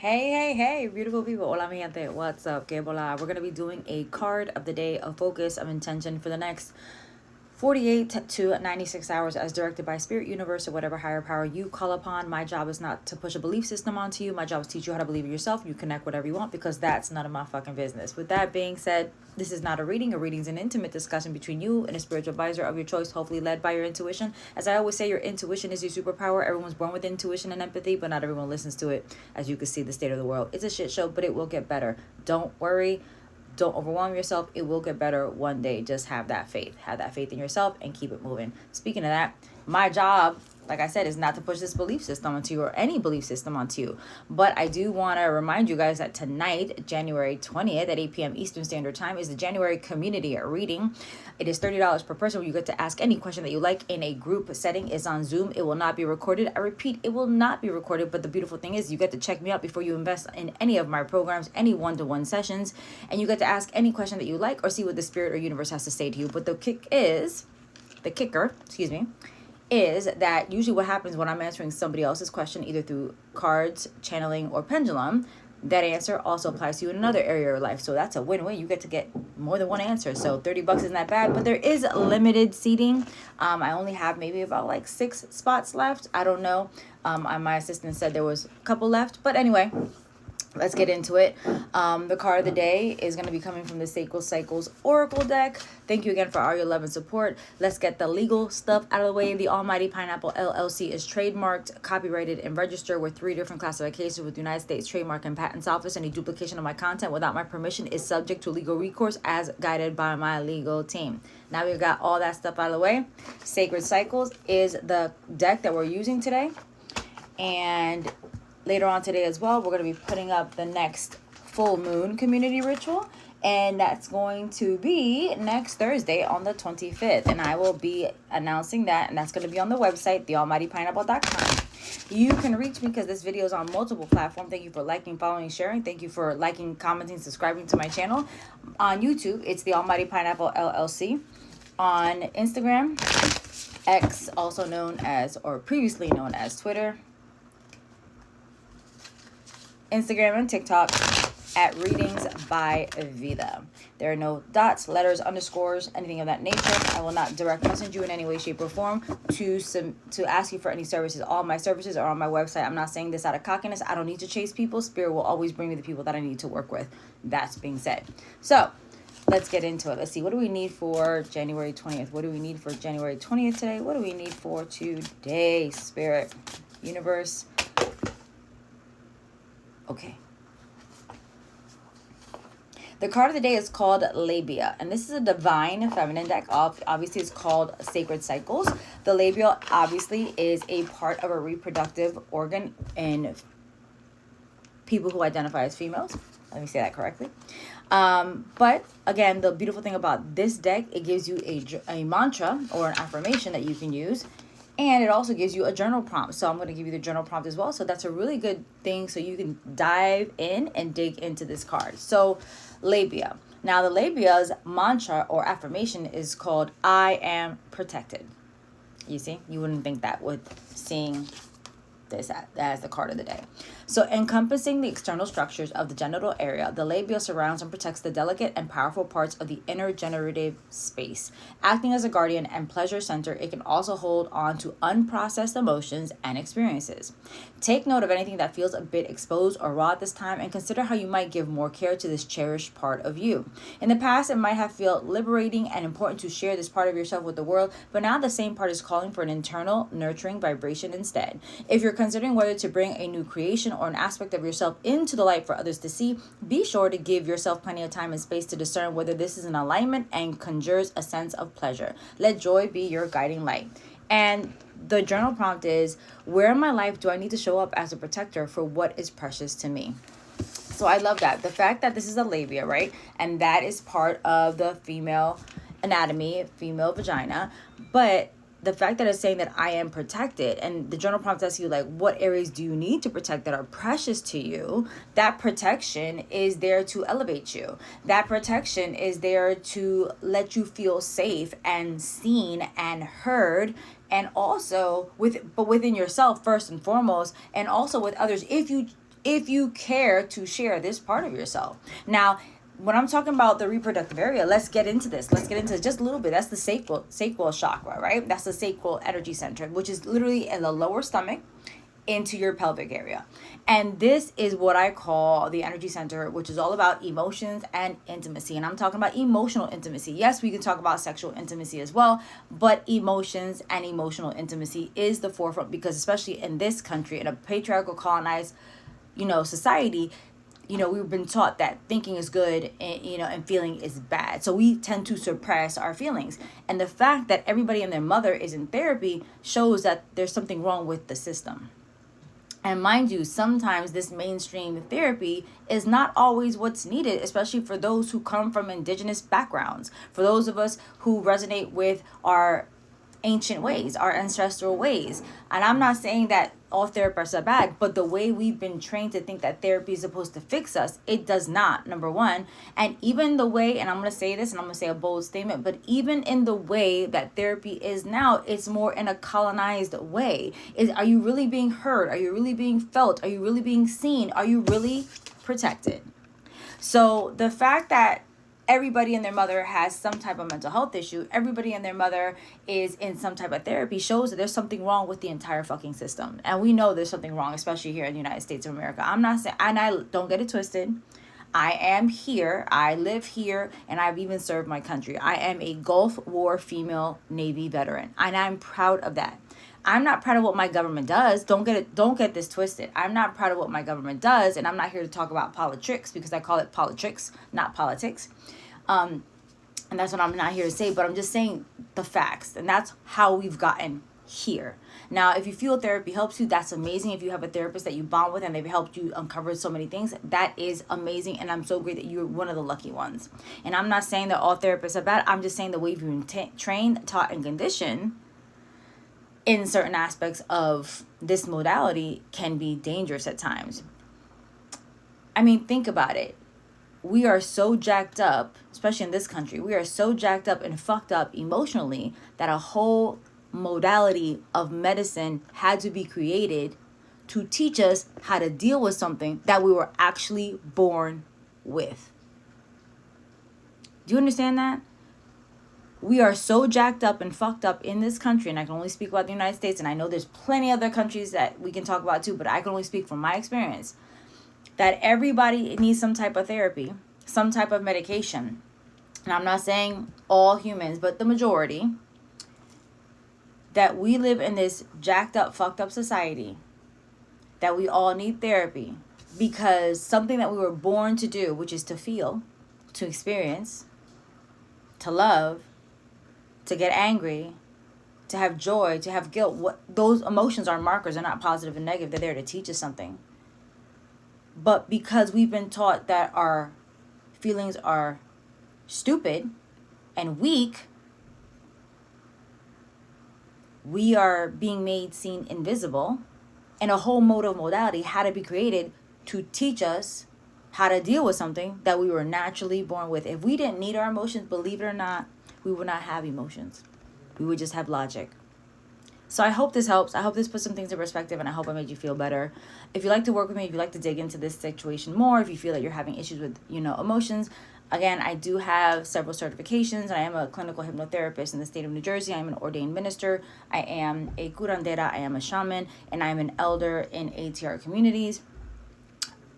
Hey, beautiful people. Hola, mi gente. What's up? Que bola. We're going to be doing a card of the day, a focus of intention for the next 48 to 96 hours as directed by spirit, universe, or whatever higher power you call upon. My job is not to push a belief system onto you. My job is to teach you how to believe in yourself. You connect whatever you want because that's none of my fucking business. With that being said, this is not a reading. A reading is an intimate discussion between you and a spiritual advisor of your choice, hopefully led by your intuition. As I always say, your intuition is your superpower. Everyone's born with intuition and empathy, but not everyone listens to it. As you can see, the state of the world. It's a shit show, but it will get better. Don't worry. Don't overwhelm yourself. It will get better one day. Just have that faith. Have that faith in yourself and keep it moving. Speaking of that, my job, like I said, is not to push this belief system onto you or any belief system onto you. But I do want to remind you guys that tonight, January 20th at 8 p.m. Eastern Standard Time, is the January community reading. It is $30 per person where you get to ask any question that you like in a group setting. It's on Zoom. It will not be recorded. I repeat, it will not be recorded. But the beautiful thing is you get to check me out before you invest in any of my programs, any one-to-one sessions. And you get to ask any question that you like or see what the spirit or universe has to say to you. But the kicker, is that usually what happens when I'm answering somebody else's question, either through cards, channeling, or pendulum, that answer also applies to you in another area of your life. So that's a win-win. You get to get more than one answer. So $30 isn't that bad, but there is limited seating. I only have maybe about like 6 spots left. I don't know. My assistant said there was a couple left, but anyway, let's get into it. The card of the day is going to be coming from the Sacred Cycles Oracle deck. Thank you again for all your love and support. Let's get the legal stuff out of the way. The Almighty Pineapple LLC is trademarked, copyrighted, and registered with 3 different classifications with the United States Trademark and Patents Office. Any duplication of my content without my permission is subject to legal recourse as guided by my legal team. Now we've got all that stuff out of the way. Sacred Cycles is the deck that we're using today. And later on today as well, we're going to be putting up the next full moon community ritual. And that's going to be next Thursday on the 25th. And I will be announcing that. And that's going to be on the website, thealmightypineapple.com. You can reach me because this video is on multiple platforms. Thank you for liking, following, sharing. Thank you for liking, commenting, subscribing to my channel. On YouTube, it's the Almighty Pineapple LLC. On Instagram, X, also known as, or previously known as Twitter, Instagram, and TikTok at Readings by Vida. There are no dots, letters, underscores, anything of that nature. I will not direct message you in any way, shape, or form to ask you for any services. All my services are on my website. I'm not saying this out of cockiness. I don't need to chase people. Spirit will always bring me the people that I need to work with. That's being said. So let's get into it. Let's see. What do we need for January 20th? What do we need for January 20th today? What do we need for today, Spirit, Universe? Okay. The card of the day is called Labia, and this is a divine feminine deck. Obviously, it's called Sacred Cycles. The labia obviously is a part of a reproductive organ in people who identify as females. Let me say that correctly. But again, the beautiful thing about this deck, it gives you a mantra or an affirmation that you can use. And it also gives you a journal prompt. So I'm going to give you the journal prompt as well. So that's a really good thing. So you can dive in and dig into this card. So labia. Now the labia's mantra or affirmation is called I am protected. You see, you wouldn't think that with seeing this as the card of the day. So encompassing the external structures of the genital area, the labia surrounds and protects the delicate and powerful parts of the inner generative space. Acting as a guardian and pleasure center, it can also hold on to unprocessed emotions and experiences. Take note of anything that feels a bit exposed or raw at this time and consider how you might give more care to this cherished part of you. In the past, it might have felt liberating and important to share this part of yourself with the world, but now the same part is calling for an internal, nurturing vibration instead. If you're considering whether to bring a new creation or an aspect of yourself into the light for others to see, be sure to give yourself plenty of time and space to discern whether this is in alignment and conjures a sense of pleasure. Let joy be your guiding light. And the journal prompt is, where in my life do I need to show up as a protector for what is precious to me? So I love that. The fact that this is a labia, right? And that is part of the female anatomy, female vagina. But the fact that it's saying that I am protected, and the journal prompt asks you, like, what areas do you need to protect that are precious to you? That protection is there to elevate you. That protection is there to let you feel safe and seen and heard, and also within yourself first and foremost, and also with others. If you if you care to share this part of yourself. Now, when I'm talking about the reproductive area, let's get into this. Let's get into just a little bit. That's the sacral chakra, right? That's the sacral energy center, which is literally in the lower stomach into your pelvic area. And this is what I call the energy center, which is all about emotions and intimacy. And I'm talking about emotional intimacy. Yes, we can talk about sexual intimacy as well, but emotions and emotional intimacy is the forefront, because especially in this country, in a patriarchal colonized, society, we've been taught that thinking is good and, and feeling is bad. So we tend to suppress our feelings. And the fact that everybody and their mother is in therapy shows that there's something wrong with the system. And mind you, sometimes this mainstream therapy is not always what's needed, especially for those who come from indigenous backgrounds, for those of us who resonate with our ancient ways, our ancestral ways. And I'm not saying that all therapists are bad, but the way we've been trained to think that therapy is supposed to fix us, it does not, number one. And even the way, and I'm going to say this, and I'm going to say a bold statement, but even in the way that therapy is now, it's more in a colonized way. Are you really being heard? Are you really being felt? Are you really being seen? Are you really protected? So the fact that everybody and their mother has some type of mental health issue, everybody and their mother is in some type of therapy, shows that there's something wrong with the entire fucking system. And we know there's something wrong, especially here in the United States of America. I'm not saying, and I don't get it twisted, I am here, I live here, and I've even served my country. I am a Gulf War female Navy veteran, and I'm proud of that. I'm not proud of what my government does. Don't get this twisted. I'm not proud of what my government does, and I'm not here to talk about politics, because I call it politics, not politics. And that's what I'm not here to say, but I'm just saying the facts, and that's how we've gotten here. Now, if you feel therapy helps you, that's amazing. If you have a therapist that you bond with and they've helped you uncover so many things, that is amazing, and I'm so great that you're one of the lucky ones. And I'm not saying that all therapists are bad. I'm just saying the way you've been trained, taught, and conditioned in certain aspects of this modality can be dangerous at times. I mean, think about it. We are so jacked up, especially in this country, we are so jacked up and fucked up emotionally that a whole modality of medicine had to be created to teach us how to deal with something that we were actually born with. Do you understand that? We are so jacked up and fucked up in this country, and I can only speak about the United States, and I know there's plenty other countries that we can talk about too, but I can only speak from my experience, that everybody needs some type of therapy, some type of medication. And I'm not saying all humans, but the majority, that we live in this jacked up, fucked up society, that we all need therapy, because something that we were born to do, which is to feel, to experience, to love, to get angry, to have joy, to have guilt. Those emotions are markers. They're not positive and negative. They're there to teach us something. But because we've been taught that our feelings are stupid and weak, we are being made seen invisible, and a whole modality had to be created to teach us how to deal with something that we were naturally born with. If we didn't need our emotions, believe it or not, we would not have emotions. We would just have logic. So I hope this helps. I hope this puts some things in perspective, and I hope I made you feel better. If you like to work with me, if you like to dig into this situation more, if you feel that you're having issues with, emotions, again, I do have several certifications. I am a clinical hypnotherapist in the state of New Jersey. I'm an ordained minister. I am a curandera. I am a shaman, and I am an elder in ATR communities.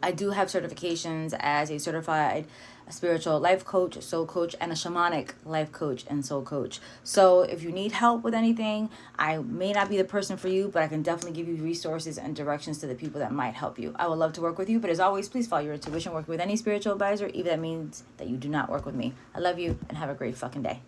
I do have certifications as a certified spiritual life coach, soul coach, and a shamanic life coach and soul coach. So if you need help with anything, I may not be the person for you, but I can definitely give you resources and directions to the people that might help you. I would love to work with you, but as always, please follow your intuition. Working with any spiritual advisor, even if that means that you do not work with me. I love you, and have a great fucking day.